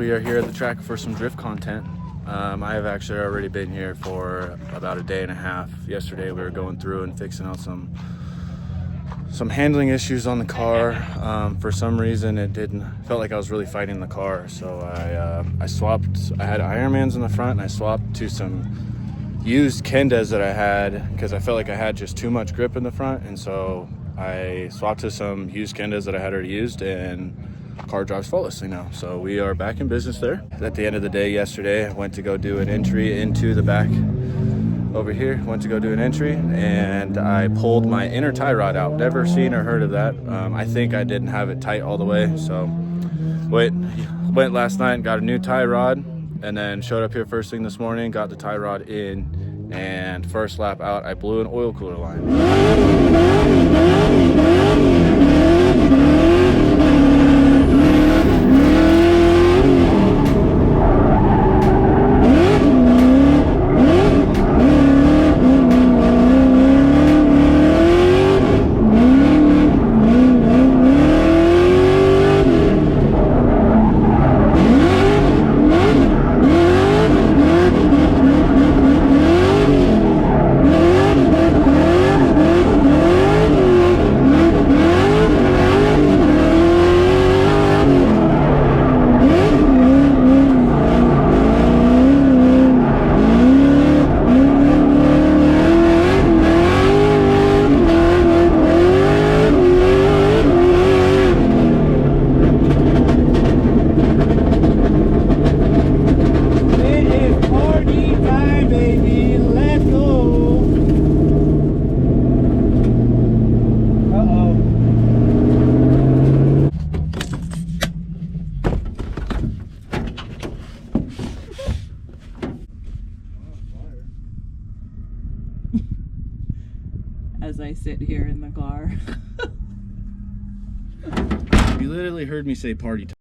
we are here at the track for some drift content. I have actually already been here for about a day and a half. Yesterday we were going through and fixing out some handling issues on the car. For some reason it felt like I was really fighting the car, so I swapped. I had Ironmans in the front and I swapped to some used Kendas that I had because I felt like I had just too much grip in the front, and so I swapped to some used Kendas that I had already used, and car drives flawlessly now. So we are back in business there. At the end of the day yesterday, I went to go do an entry into the back over here. Went to go do an entry and I pulled my inner tie rod out. Never seen or heard of that. I think I didn't have it tight all the way. So went last night and got a new tie rod, and then showed up here first thing this morning, got the tie rod in, and first lap out I blew an oil cooler line. As I sit here in the car. You literally heard me say party time.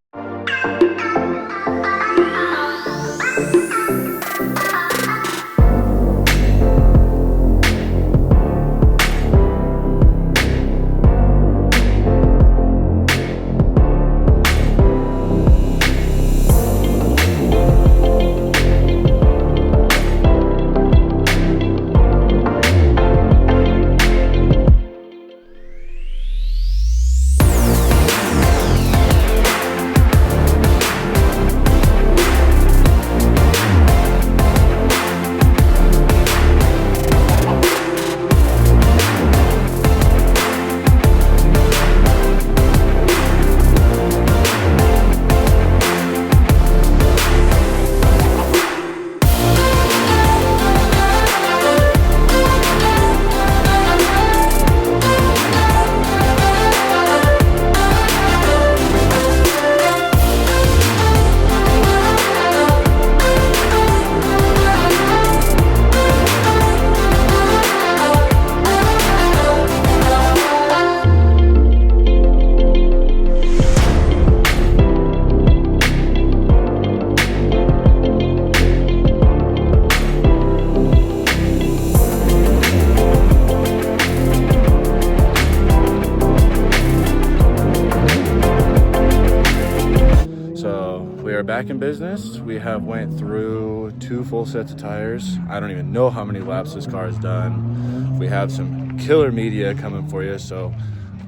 Back in business. We have went through 2 full sets of tires. I don't even know how many laps this car has done. We have some killer media coming for you, so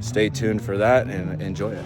stay tuned for that and enjoy it.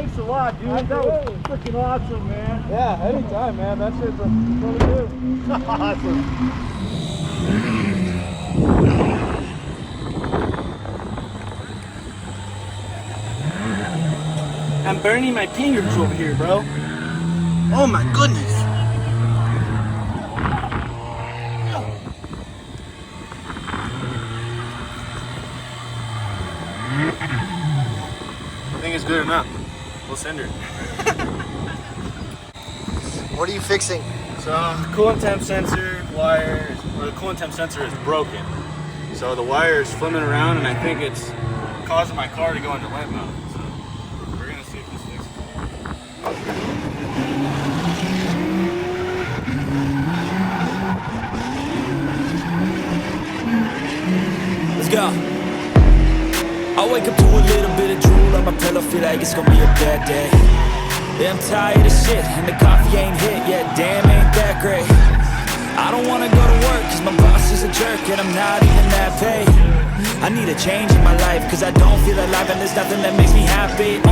thanks a lot, dude. That was freaking awesome, man. Yeah, anytime, man. That shit's fun to do. Awesome. I'm burning my fingers over here, bro. Oh my goodness. I think it's good enough. We'll send her. What are you fixing? So the coolant temp sensor wire, or the coolant temp sensor is broken. So the wire is flimming around, and I think it's causing my car to go into limp mode. So we're gonna see if this fixes it. Let's go. I wake up to a little bit of drool on my pillow, feel like it's gonna be a bad day. Yeah, I'm tired of shit, and the coffee ain't hit yet, damn, ain't that great. I don't wanna go to work, cause my boss is a jerk, and I'm not even that paid. I need a change in my life, cause I don't feel alive, and there's nothing that makes me happy.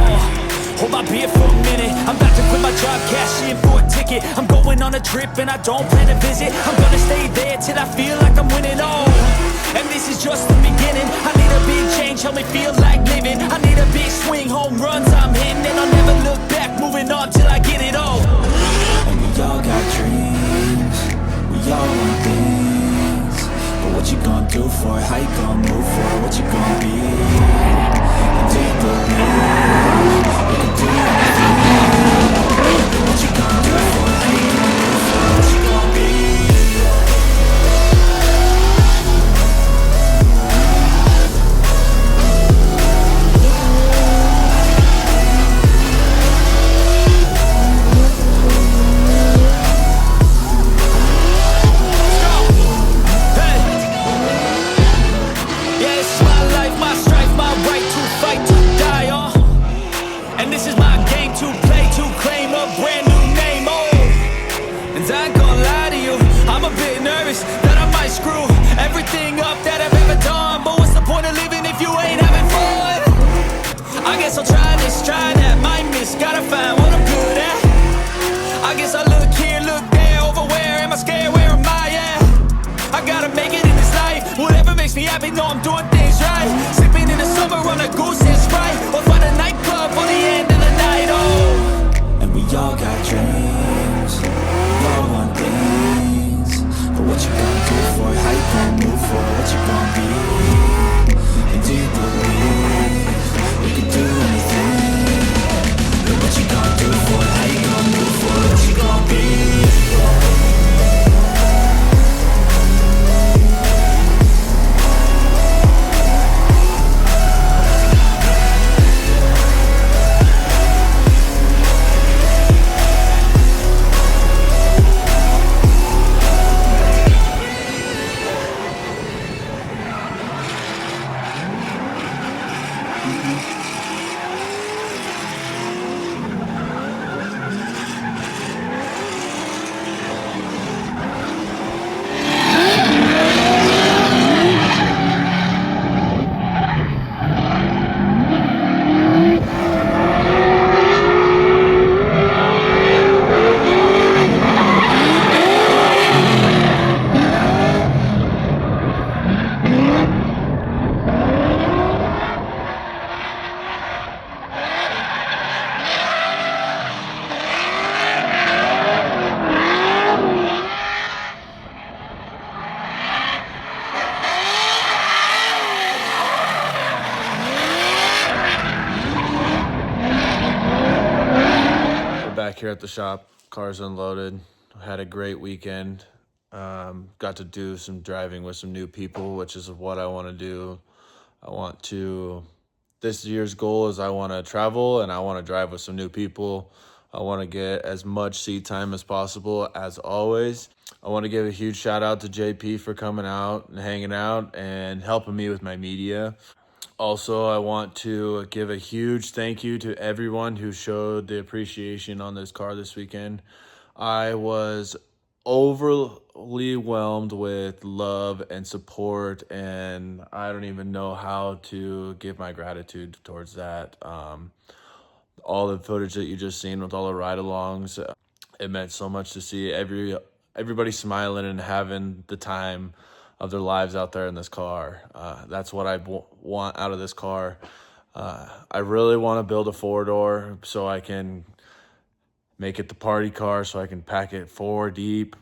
Hold my beer for a minute, I'm about to quit my job, cash in for a ticket. I'm going on a trip, and I don't plan to visit. I'm gonna stay there till I feel like I'm winning, and this is just the beginning. I need a big change, help me feel like living. I need a big swing, home runs I'm hitting, and I'll never look back, moving on till I get it all. And we all got dreams, we all want things, but what you gonna do for it? How you gonna move for it? What you gonna be? And do you believe you can do anything? What you gonna do for it? How you gonna move for it? What you gonna be? No, I'm doing things right. Sipping in the summer on a goose and Sprite, or find a nightclub for the end of the night. Oh, and we all got dreams, we all want things, but what you gonna do for it? How you gonna move for it? What you gonna be? And do you believe you can do anything? But what you gonna do for it? How you gonna move for it? What you gonna be? Back here at the shop, car's unloaded. Had a great weekend. Got to do some driving with some new people, which is what I want to do. This year's goal is I want to travel and I want to drive with some new people. I want to get as much seat time as possible, as always. I want to give a huge shout out to JP for coming out and hanging out and helping me with my media. Also, I want to give a huge thank you to everyone who showed the appreciation on this car this weekend. I was overly whelmed with love and support, and I don't even know how to give my gratitude towards that. all the footage that you just seen with all the ride-alongs. It meant so much to see everybody smiling and having the time of their lives out there in this car. That's what I want out of this car. I really want to build a 4-door so I can make it the party car, so I can pack it 4 deep.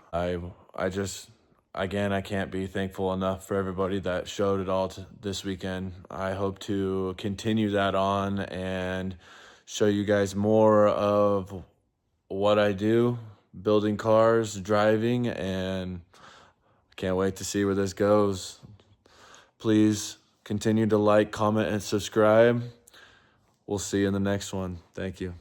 Again, I can't be thankful enough for everybody that showed it all this weekend. I hope to continue that on and show you guys more of what I do, building cars, driving, and can't wait to see where this goes. Please continue to like, comment, and subscribe. We'll see you in the next one. Thank you.